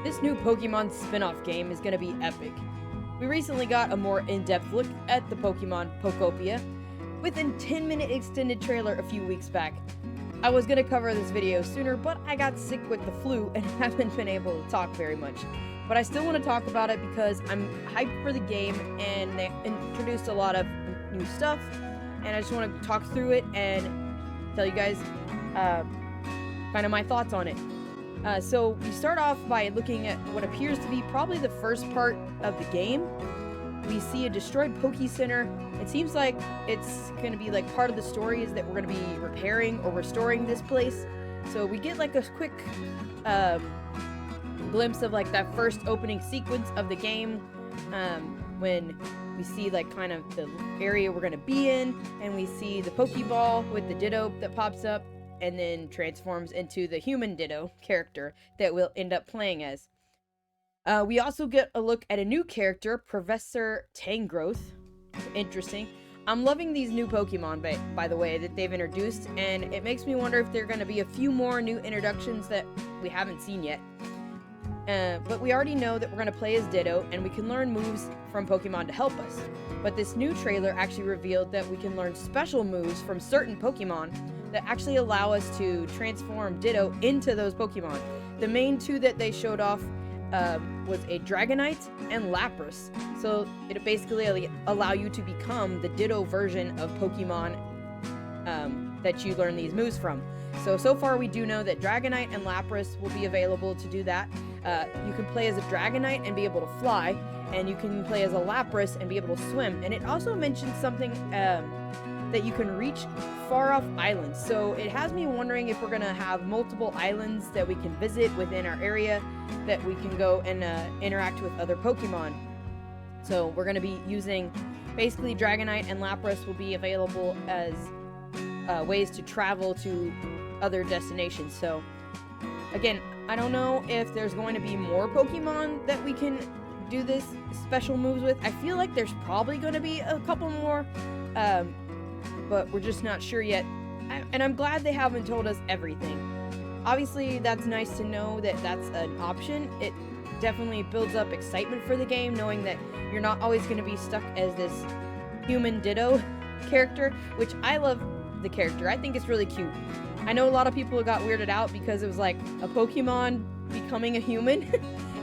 This new Pokemon spin-off game is going to be epic. We recently got a more in-depth look at the Pokemon Pokopia with a 10-minute extended trailer a few weeks back. I was going to cover this video sooner, but I got sick with the flu and haven't been able to talk very much. But I still want to talk about it because I'm hyped for the game and they introduced a lot of new stuff, and I just want to talk through it and tell you guys kind of my thoughts on it. So we start off by looking at what appears to be probably the first part of the game. We see a destroyed Poke Center. It seems like it's going to be like part of the story is that we're going to be repairing or restoring this place. So we get like a quick glimpse of like that first opening sequence of the game when we see like kind of the area we're going to be in, and we see the Pokeball with the Ditto that pops up and then transforms into the human Ditto character that we'll end up playing as. We also get a look at a new character, Professor Tangrowth. Interesting. I'm loving these new Pokemon, by the way, that they've introduced, and it makes me wonder if there are going to be a few more new introductions that we haven't seen yet. But we already know that we're going to play as Ditto, and we can learn moves from Pokemon to help us. But this new trailer actually revealed that we can learn special moves from certain Pokemon that actually allow us to transform Ditto into those Pokemon. The main two that they showed off was a Dragonite and Lapras. So it basically allow you to become the Ditto version of Pokemon that you learn these moves from. So far we do know that Dragonite and Lapras will be available to do that. You can play as a Dragonite and be able to fly, and you can play as a Lapras and be able to swim. And it also mentions something that you can reach far-off islands. So it has me wondering if we're going to have multiple islands that we can visit within our area that we can go and interact with other Pokemon. So we're going to be using, basically Dragonite and Lapras will be available as ways to travel to other destinations. So again, I don't know if there's going to be more Pokemon that we can do this special moves with. I feel like there's probably going to be a couple more, but we're just not sure yet. And I'm glad they haven't told us everything. Obviously, that's nice to know that that's an option. It definitely builds up excitement for the game, knowing that you're not always going to be stuck as this human Ditto character, which I love the character. I think it's really cute. I know a lot of people got weirded out because it was like a Pokemon becoming a human.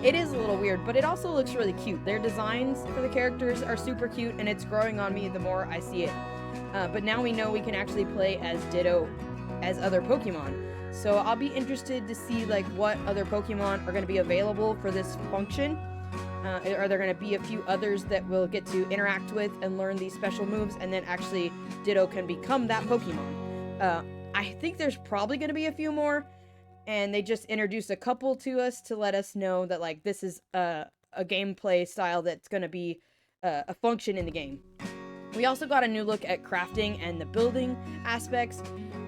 It is a little weird, but it also looks really cute. Their designs for the characters are super cute, and it's growing on me the more I see it. But now we know we can actually play as Ditto as other Pokemon. So I'll be interested to see like what other Pokemon are going to be available for this function. Are there going to be a few others that we'll get to interact with and learn these special moves, and then actually Ditto can become that Pokemon? I think there's probably going to be a few more, and they just introduced a couple to us to let us know that like this is a gameplay style that's going to be a function in the game. We also got a new look at crafting and the building aspects.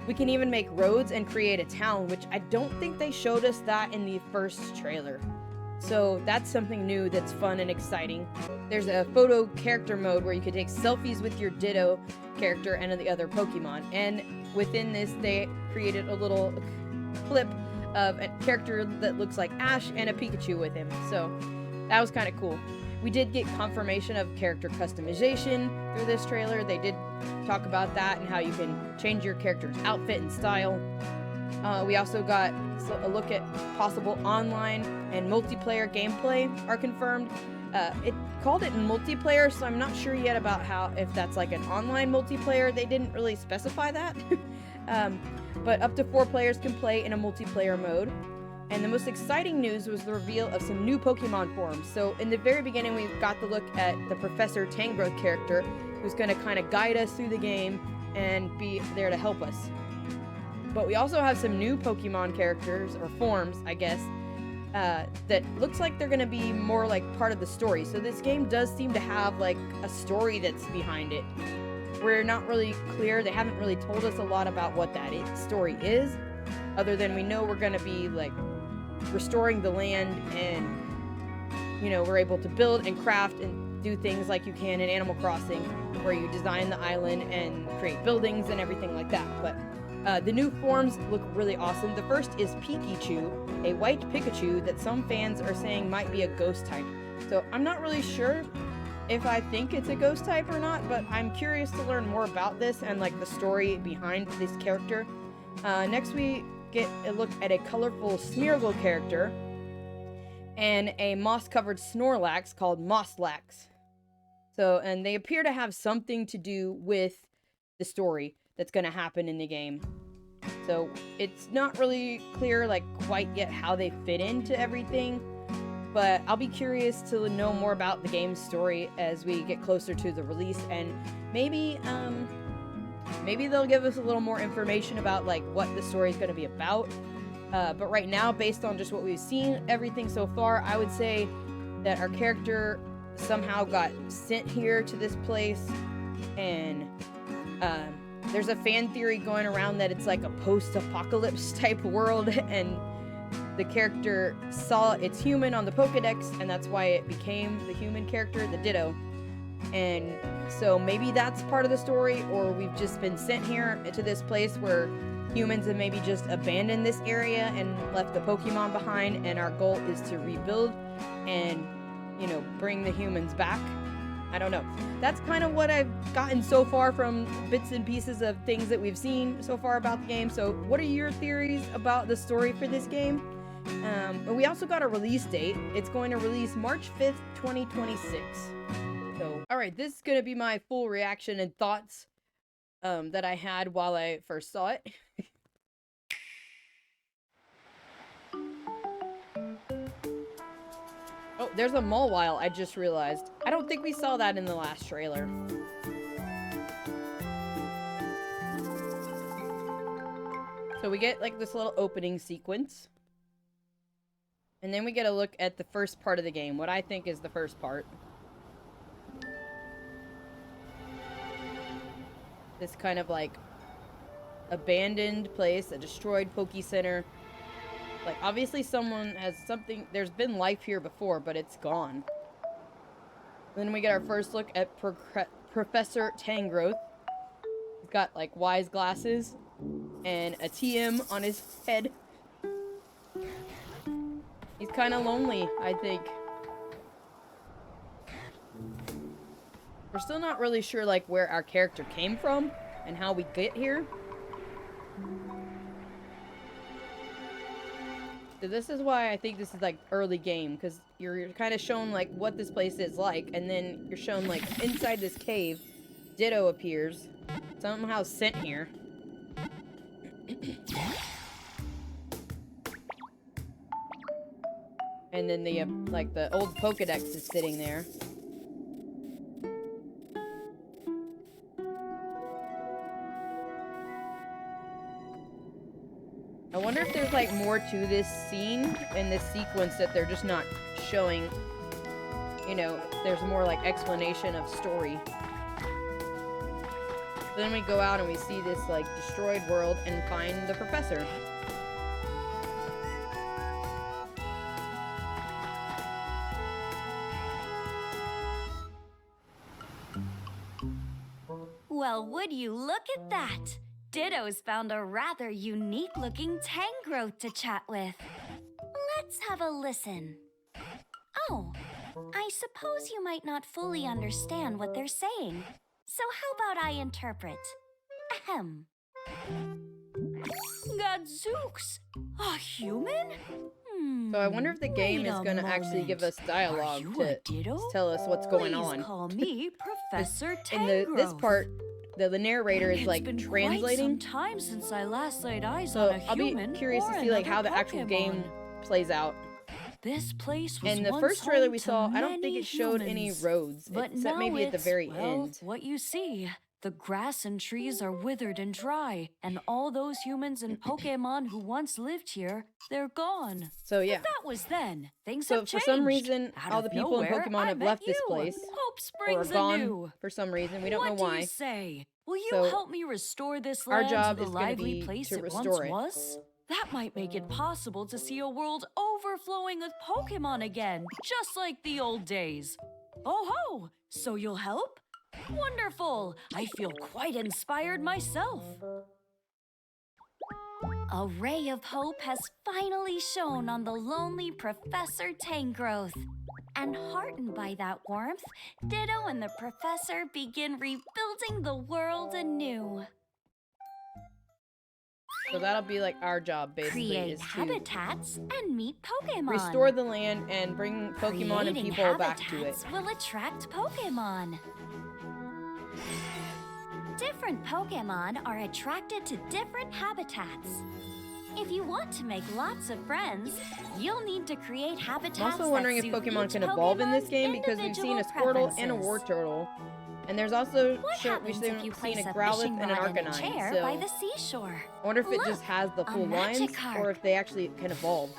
We can even make roads and create a town, which I don't think they showed us that in the first trailer. So that's something new that's fun and exciting. There's a photo character mode where you can take selfies with your Ditto character and the other Pokemon. And within this, they created a little clip of a character that looks like Ash and a Pikachu with him. So that was kind of cool. We did get confirmation of character customization through this trailer. They did talk about that and how you can change your character's outfit and style. We also got a look at possible online and multiplayer gameplay are confirmed. It called it multiplayer, so I'm not sure yet about if that's like an online multiplayer. They didn't really specify that. But up to 4 players can play in a multiplayer mode. And the most exciting news was the reveal of some new Pokemon forms. So in the very beginning, we got the look at the Professor Tangrowth character, who's going to kind of guide us through the game and be there to help us. But we also have some new Pokemon characters, or forms, I guess, that looks like they're going to be more like part of the story. So this game does seem to have like a story that's behind it. We're not really clear. They haven't really told us a lot about what that story is, other than we know we're going to be like restoring the land, and you know, we're able to build and craft and do things like you can in Animal Crossing, where you design the island and create buildings and everything like that. But The new forms look really awesome. The first is Pikachu, a white Pikachu that some fans are saying might be a ghost type. So I'm not really sure if I think it's a ghost type or not, but I'm curious to learn more about this and like the story behind this character. Next we get a look at a colorful Smeargle character and a moss-covered Snorlax called Mosslax. So, and they appear to have something to do with the story that's going to happen in the game. So, it's not really clear, like, quite yet how they fit into everything, but I'll be curious to know more about the game's story as we get closer to the release, and maybe they'll give us a little more information about, like, what the story is going to be about. But right now, based on just what we've seen, everything so far, I would say that our character somehow got sent here to this place, and there's a fan theory going around that it's like a post-apocalypse type world, and the character saw its human on the Pokedex, and that's why it became the human character, the Ditto. And so maybe that's part of the story, or we've just been sent here to this place where humans have maybe just abandoned this area and left the Pokemon behind, and our goal is to rebuild and, you know, bring the humans back. I don't know. That's kind of what I've gotten so far from bits and pieces of things that we've seen so far about the game. So what are your theories about the story for this game? And we also got a release date. It's going to release March 5th, 2026. So, alright, this is going to be my full reaction and thoughts that I had while I first saw it. Oh, there's a Mawile, I just realized. I don't think we saw that in the last trailer. So we get, like, this little opening sequence. And then we get a look at the first part of the game, what I think is the first part. This kind of, like, abandoned place, a destroyed Poke Center. Like, obviously someone has something... There's been life here before, but it's gone. Then we get our first look at Professor Tangrowth. He's got, like, wise glasses and a TM on his head. He's kind of lonely, I think. We're still not really sure, like, where our character came from and how we get here. So this is why I think this is, like, early game, because you're kind of shown, like, what this place is like, and then you're shown, like, inside this cave, Ditto appears, somehow sent here. And then the, like, the old Pokedex is sitting there. I wonder if there's, like, more to this scene and this sequence that they're just not showing. You know, there's more, like, explanation of story. Then we go out and we see this, like, destroyed world and find the professor. Well, would you look at that? Ditto's found a rather unique-looking Tangrowth to chat with. Let's have a listen. Oh, I suppose you might not fully understand what they're saying. So how about I interpret? Ahem. Gadzooks! A human? So I wonder if the game is going to actually give us dialogue to tell us what's going on. Please call me Professor In Tangrowth. this part, the narrator is, like, translating. It's been quite some time since I last laid eyes So on a I'll be human curious to see, like, how the actual game plays out. This place was And the once first trailer we home saw, to I don't think many it showed any humans. roads, But except now maybe at the it's, very well, end. what you see. The grass and trees are withered and dry, and all those humans and Pokémon who once lived here, they're gone. So yeah. But that was then. Things So have for changed. some reason, Out all of the people in nowhere, Pokemon I have met left this you. place. Hope Or springs gone anew. for some reason. We don't know What do why. you say? Will you So, help me restore this our land job to the is gonna lively be place to it once restore it. was? That might make it possible to see a world overflowing with Pokémon again, just like the old days. Oh ho! So you'll help? Wonderful! I feel quite inspired myself. A ray of hope has finally shone on the lonely Professor Tangrowth. And heartened by that warmth, Ditto and the professor begin rebuilding the world anew. So that'll be like our job, basically, Create is to habitats and meet Pokémon. restore the land and bring Pokemon and Creating people back to it. habitats will attract Pokémon. Different Pokémon are attracted to different habitats. If you want to make lots of friends, you'll need to create habitats. I'm also wondering if that suit Pokemon each can evolve in this Pokemon's game because we've seen a individual Squirtle and a preferences. Wartortle. And there's also What we've happens if you seen place a a Growlithe fishing and an rod in a Arcanine. chair So by the seashore? I wonder if it Look, just has the a full lines Magikarp. or if they actually can evolve.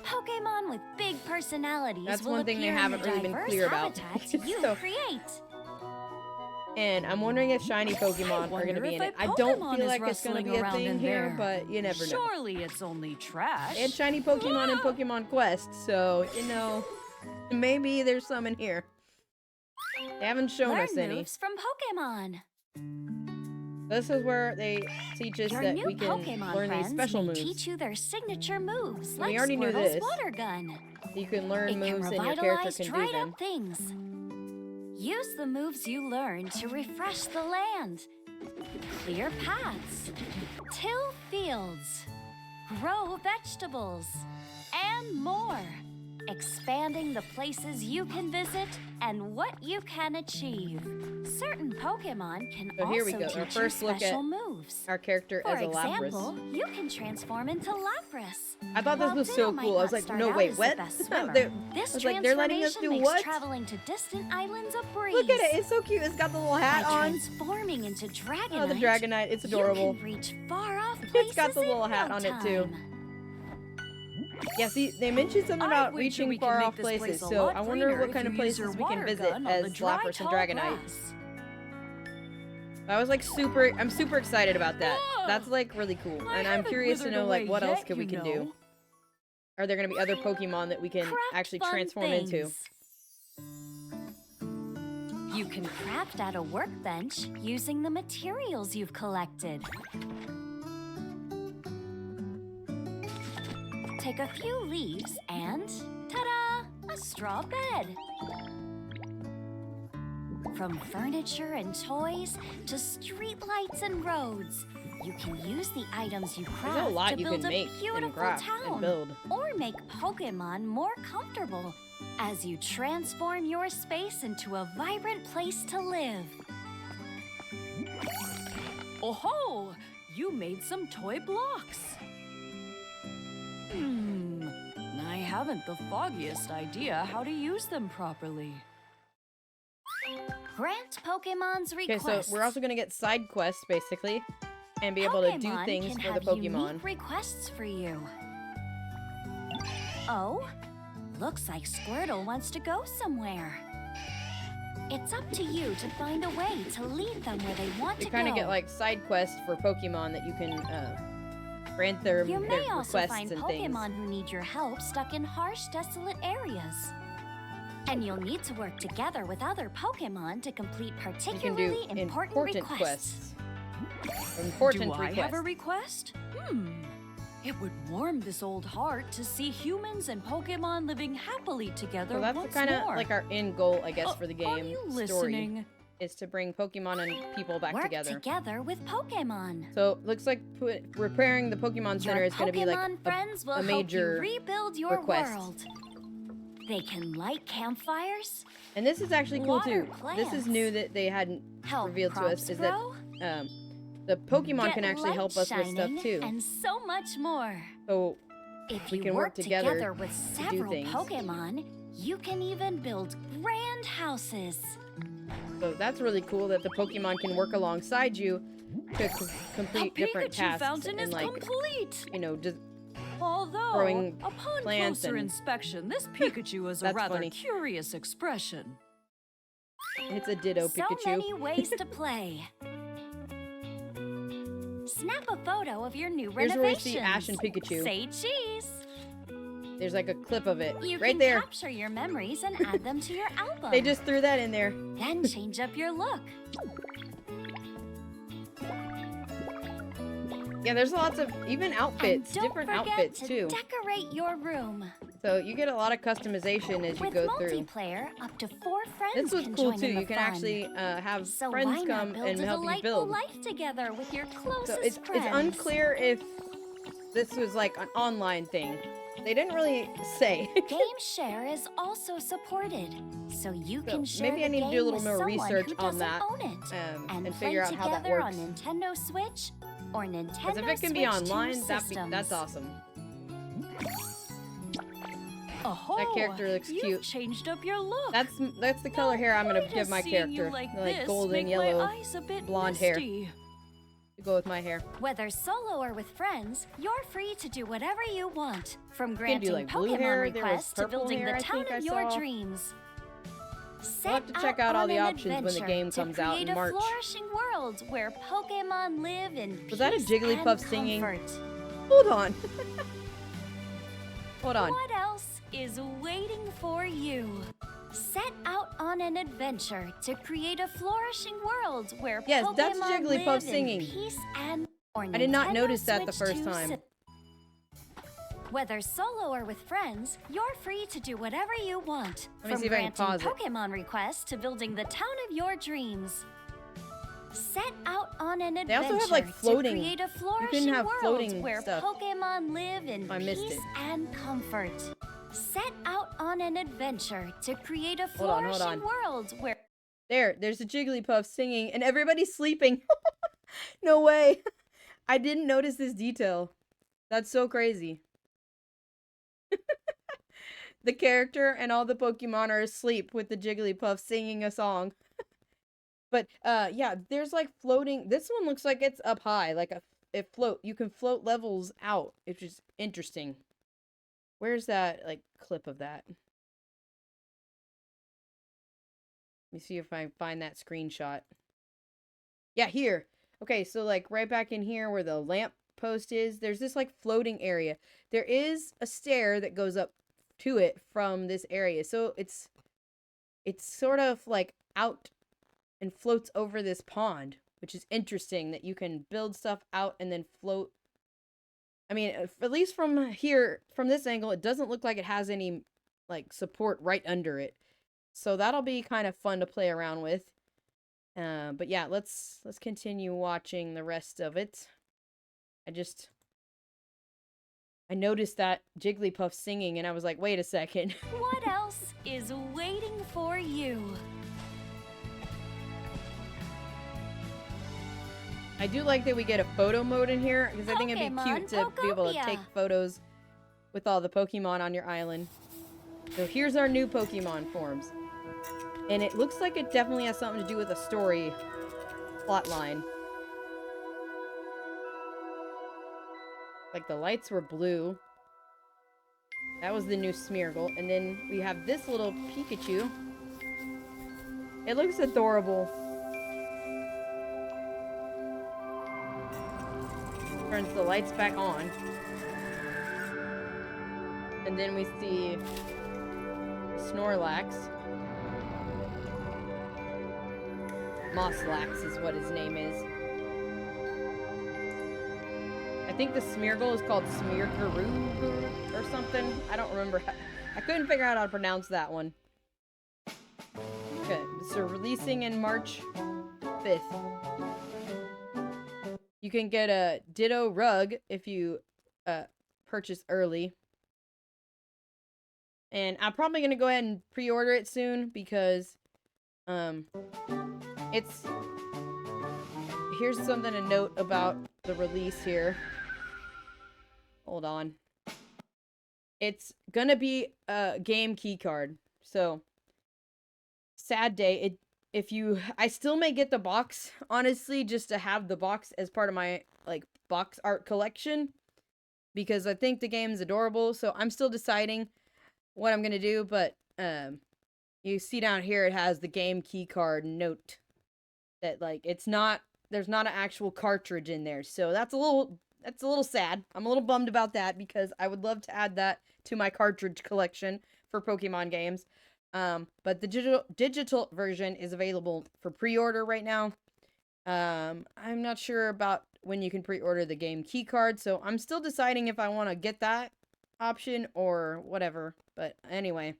Pokemon with big personalities That's will one thing they appear haven't in the really been diverse clear about. habitats you So- create. And I'm wondering if shiny Pokemon are going to be in it. I don't feel like it's going to be a thing here, but you never know. Surely it's only trash. They had shiny Pokemon in Pokemon Quest, so, you know, maybe there's some in here. They haven't shown Learn us any. moves from Pokemon. This is where they teach us Your that new we can Pokemon learn these friends special may moves. teach you their signature moves, We like already knew Squirtle's this. water gun. You can learn It can moves and your character revitalize can do dried them. up things. Use the moves you learn to refresh the land, clear paths, till fields, grow vegetables, and more. Expanding the places you can visit and what you can achieve. Certain Pokemon can So here we also go, our teach you first look at special moves. Our character For as a Lapras. example, you can transform into Lapras. I thought this While was Ditto so might cool. I was not like, start no, out wait, as the what? best swimmer, I this was like, they're letting us transformation do makes what? traveling to distant islands a breeze. Look at it, it's so cute. It's got the little hat By on. transforming into Dragonite, Oh, the Dragonite, it's adorable. You can reach far off places It's got the little in hat no on it, too. time. Yeah, see, they mentioned something about wager we reaching can far make off this place places, a so lot I wonder greener what if kind of you use places your we can water visit gun on as the dry, Lapras and tall Dragonite. grass. I was like I'm super excited about that. That's like really cool, I and I'm haven't curious to withered know like away what else yet, we you can know. do. Are there gonna be other Pokemon that we can Craft actually fun transform into? things. You can craft at a workbench using the materials you've collected. Take a few leaves and, ta-da, a straw bed. From furniture and toys to streetlights and roads, you can use the items you There's craft a lot to you build can a make and beautiful craft town and build. or make Pokemon more comfortable as you transform your space into a vibrant place to live. Oh-ho! You made some toy blocks. I haven't the foggiest idea how to use them properly. Grant Pokemon's Okay, requests. so we're also gonna get side quests basically, and be able to do Pokemon things can for the have Pokemon. unique requests for you. Oh, looks like Squirtle wants to go somewhere. It's up to you to find a way to lead them where they want We to kind go. of get like side quests for Pokemon that you can grant their You may also requests find and Pokemon things. who need your help stuck in harsh, desolate areas. And you'll need to work together with other Pokemon to complete You can particularly do important requests. quests. Important Do I requests. have a request? It would warm this old heart to see humans and Pokemon living happily together So that's once kind of more. like our end goal, I guess, for the Are game you story, listening? is to bring Pokemon and people back Work together. with Pokemon. So looks like repairing the Pokemon Center Your is going to be like Pokemon friends will a help major you rebuild your request. world. They can light campfires, And this is actually cool Water too. This is plants. new that they hadn't help revealed to crops us, is grow, that the Pokemon get can actually light help us with stuff shining, too. and so much more. So If we you can work together with do several things. Pokemon, you can even build grand houses. So that's really cool that the Pokemon can work alongside you to complete the different Pikachu tasks fountain and is like, complete. you know, just Although, growing upon plants closer and- inspection, this Pikachu has a That's rather funny. curious expression. it's a Ditto So Pikachu. many ways to play. Snap a photo of your new Here's where we renovations. see Ash and Pikachu. Say cheese. There's like a clip of it You right can there. capture your memories and add them to your album. They just threw that in there. Then change up your look. Yeah, there's lots of even And outfits, don't different forget outfits to too. decorate your room. So you get a lot of customization as you With go through. multiplayer, up to 4 friends This was can cool join too. in the You can fun. actually have So friends why come not build and a help you delightful build. life together with your closest So it's friends? unclear if this was like an online thing. They didn't really say. Game Share is also supported, so you So can share maybe I the need to game do a little with more someone research who on doesn't that, own it, and play figure out how that together works. on Nintendo Switch or Nintendo Because if it can be Switch 2 online, systems. that's awesome. Oh, That character looks you've cute. changed up your look. That's the color hair I'm gonna Why give does my seeing you character. like, Like this golden make yellow my eyes a bit blonde hair misty? to go with my hair. Whether solo or with friends, you're free to do whatever you want. From can do, granting like, blue Pokemon hair, there was requests to purple building hair, the I town think I of your saw. dreams. We'll have to check out all the options when the game comes out in to create March. a flourishing world where Pokemon live in Was that a peace Jigglypuff and singing? comfort. Hold on. Hold on. What else is waiting for you? Set out on an adventure to create a flourishing world where Yes, Pokemon that's Jigglypuff live singing. in peace and or I did not Nintendo notice that the Switch first 2 time. Whether solo or with friends, you're free to do whatever you want. Let me From see if I can granting pause it. Pokemon requests to building the town of your dreams. Set out on an They adventure also have, like, floating- to create a you flourishing can have world floating where stuff. Pokemon live in I missed peace it. and comfort. Set out on an adventure to create a Hold on, hold flourishing on. world where There's a Jigglypuff singing, and everybody's sleeping. No way. I didn't notice this detail. That's so crazy. The character and all the Pokemon are asleep with the Jigglypuff singing a song. But yeah, there's like floating. This one looks like it's up high, like you can float levels out, which is interesting. Where's that like clip of that? Let me see if I find that screenshot. Yeah, here. Okay, so like right back in here where the lamp post is, there's this like floating area. There is a stair that goes up to it from this area. So it's sort of like out and floats over this pond, which is interesting that you can build stuff out and then float. I mean, at least from here, from this angle, it doesn't look like it has any like support right under it. So that'll be kind of fun to play around with. But yeah, let's continue watching the rest of it. I noticed that Jigglypuff singing and I was like, wait a second. what else is waiting for you? I do like that we get a photo mode in here because I think it'd be cute to be able to Pokopia. take photos with all the Pokemon on your island. So here's our new Pokemon forms. And it looks like it definitely has something to do with a story plotline. Like the lights were blue. That was the new Smeargle. And then we have this little Pikachu. It looks adorable. Turns the lights back on. And then we see Snorlax. Mosslax is what his name is. I think the Smeargle is called Smeargaroo or something. I don't remember. I couldn't figure out how to pronounce that one. Okay, so releasing in March 5th. You can get a Ditto rug if you purchase early. And I'm probably going to go ahead and pre-order it soon because here's something to note about the release here. Hold on. It's gonna be a game key card. So sad day. I still may get the box, honestly, just to have the box as part of my like box art collection because I think the game's adorable. So I'm still deciding what I'm gonna do, but you see down here it has the game key card note that like there's not an actual cartridge in there. So that's a little sad. I'm a little bummed about that because I would love to add that to my cartridge collection for Pokemon games. But the digital version is available for pre-order right now. I'm not sure about when you can pre-order the game key card, so I'm still deciding if I want to get that option or whatever. But anyway,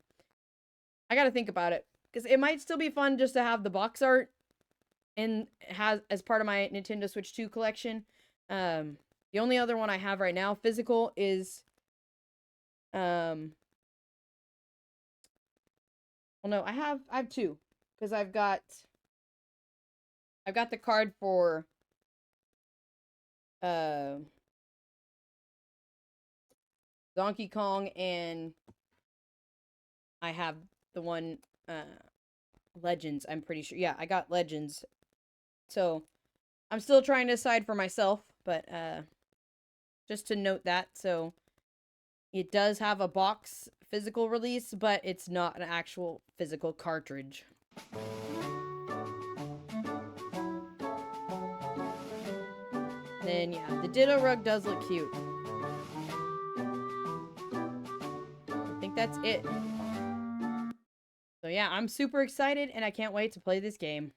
I gotta think about it, because it might still be fun just to have the box art and has as part of my Nintendo Switch 2 collection. The only other one I have right now physical is well, no, I have two, because I've got the card for Donkey Kong, and I have the one Legends, I'm pretty sure. Yeah, I got Legends. So, I'm still trying to decide for myself, but just to note that. So, it does have a box physical release, but it's not an actual physical cartridge. Then, yeah, the Ditto rug does look cute. I think that's it. So yeah, I'm super excited, and I can't wait to play this game.